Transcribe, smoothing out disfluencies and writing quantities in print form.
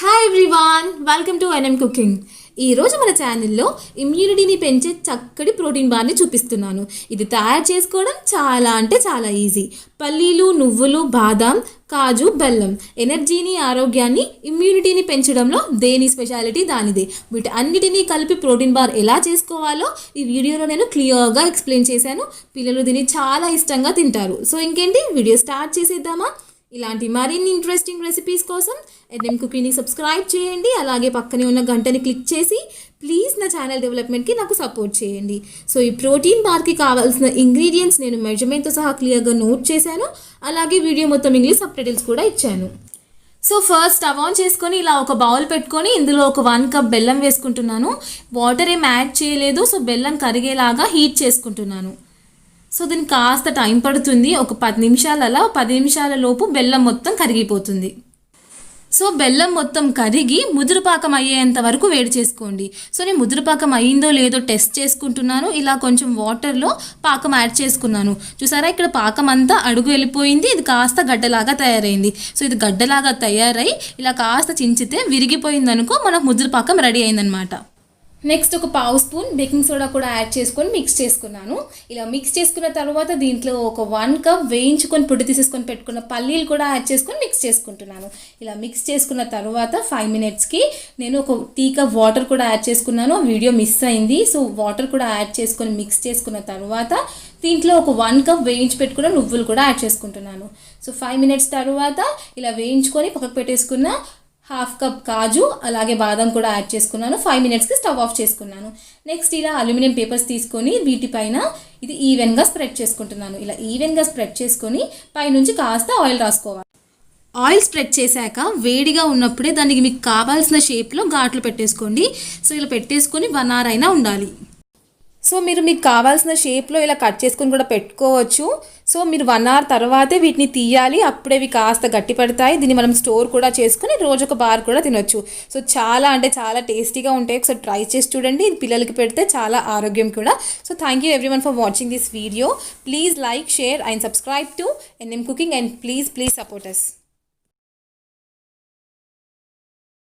Hi everyone, welcome to NM cooking. ఈరోజు మన ఛానల్లో ఇమ్యూనిటీని పెంచే చక్కటి ప్రోటీన్ బార్ని చూపిస్తున్నాను. ఇది తయారు చేసుకోవడం చాలా అంటే చాలా ఈజీ. పల్లీలు, నువ్వులు, బాదాం, కాజు, బెల్లం ఎనర్జీని, ఆరోగ్యాన్ని, ఇమ్యూనిటీని పెంచడంలో దేని స్పెషాలిటీ దానిదే. వీటి అన్నిటినీ కలిపి ప్రోటీన్ బార్ ఎలా చేసుకోవాలో ఈ వీడియోలో నేను క్లియర్గా ఎక్స్ప్లెయిన్ చేశాను. పిల్లలు దీన్ని చాలా ఇష్టంగా తింటారు. సో ఇంకేంటి, వీడియో స్టార్ట్ చేసేద్దామా? ఇలాంటి మరిన్ని ఇంట్రెస్టింగ్ రెసిపీస్ కోసం ఎన్ఎం కుకింగ్ని సబ్స్క్రైబ్ చేయండి. అలాగే పక్కనే ఉన్న గంటని క్లిక్ చేసి ప్లీజ్ నా ఛానల్ డెవలప్మెంట్కి నాకు సపోర్ట్ చేయండి. సో ఈ ప్రోటీన్ బార్కి కావాల్సిన ఇంగ్రీడియంట్స్ నేను మెజర్మెంట్తో సహా క్లియర్గా నోట్ చేశాను. అలాగే వీడియో మొత్తం ఇంగ్లీష్ సబ్టైటిల్స్ కూడా ఇచ్చాను. సో ఫస్ట్ స్టవ్ ఆన్ చేసుకొని ఇలా ఒక బౌల్ పెట్టుకొని ఇందులో ఒక 1 కప్ బెల్లం వేసుకుంటున్నాను. వాటర్ ఏం యాడ్ చేయలేదు. సో బెల్లం కరిగేలాగా హీట్ చేసుకుంటున్నాను. సో దీనికి కాస్త టైం పడుతుంది. ఒక 10 నిమిషాలలో 10 నిమిషాల లోపు బెల్లం మొత్తం కరిగిపోతుంది. సో బెల్లం మొత్తం కరిగి ముదురుపాకం అయ్యేంత వరకు వేడి చేసుకోండి. సో నేను ముదురుపాకం అయ్యిందో లేదో టెస్ట్ చేసుకుంటున్నాను. ఇలా కొంచెం వాటర్లో పాకం యాడ్ చేసుకున్నాను. చూసారా, ఇక్కడ పాకం అంతా అడుగు వెళ్ళిపోయింది. ఇది కాస్త గడ్డలాగా తయారైంది. సో ఇది గడ్డలాగా తయారై ఇలా కాస్త చించితే విరిగిపోయిందనుకో మనకు ముదురుపాకం రెడీ అయిందనమాట. నెక్స్ట్ ఒక పావు స్పూన్ బేకింగ్ సోడా కూడా యాడ్ చేసుకొని మిక్స్ చేసుకున్నాను. ఇలా మిక్స్ చేసుకున్న తర్వాత దీంట్లో ఒక 1 కప్ వేయించుకొని పొడి తీసేసుకొని పెట్టుకున్న పల్లీలు కూడా యాడ్ చేసుకొని మిక్స్ చేసుకుంటున్నాను. ఇలా మిక్స్ చేసుకున్న తర్వాత 5 మినిట్స్కి నేను ఒక టీ కప్ వాటర్ కూడా యాడ్ చేసుకున్నాను. వీడియో మిస్ అయింది. సో వాటర్ కూడా యాడ్ చేసుకొని మిక్స్ చేసుకున్న తర్వాత దీంట్లో ఒక 1 కప్ వేయించి పెట్టుకున్న నువ్వులు కూడా యాడ్ చేసుకుంటున్నాను. సో 5 మినిట్స్ తర్వాత ఇలా వేయించుకొని పక్కకు పెట్టేసుకున్న 1/2 కప్ కాజు అలాగే బాదం కూడా యాడ్ చేసుకున్నాను. 5 మినిట్స్కి స్టవ్ ఆఫ్ చేసుకున్నాను. నెక్స్ట్ ఇలా అల్యూమినియం పేపర్స్ తీసుకొని వీటిపైన ఇది ఈవెన్గా స్ప్రెడ్ చేసుకుంటున్నాను. ఇలా ఈవెన్గా స్ప్రెడ్ చేసుకొని పైనుంచి కాస్త ఆయిల్ రాసుకోవాలి. ఆయిల్ స్ప్రెడ్ చేశాక వేడిగా ఉన్నప్పుడే దానికి మీకు కావాల్సిన షేప్లో ఘాట్లు పెట్టేసుకోండి. సో ఇలా పెట్టేసుకొని 1 అవర్ అయినా ఉండాలి. సో మీకు కావాల్సిన షేప్లో ఇలా కట్ చేసుకొని కూడా పెట్టుకోవచ్చు. సో మీరు 1 అవర్ తర్వాతే వీటిని తీయాలి. అప్పుడే ఇవి కాస్త గట్టి పడతాయి. దీన్ని మనం స్టోర్ కూడా చేసుకుని రోజు ఒక బార్ కూడా తినొచ్చు. సో చాలా అంటే చాలా టేస్టీగా ఉంటాయి. ఒకసారి ట్రై చేసి చూడండి. ఇది పిల్లలకి పెడితే చాలా ఆరోగ్యం కూడా. So thank you everyone for watching this video. Please like, share and subscribe to NM cooking and please support us.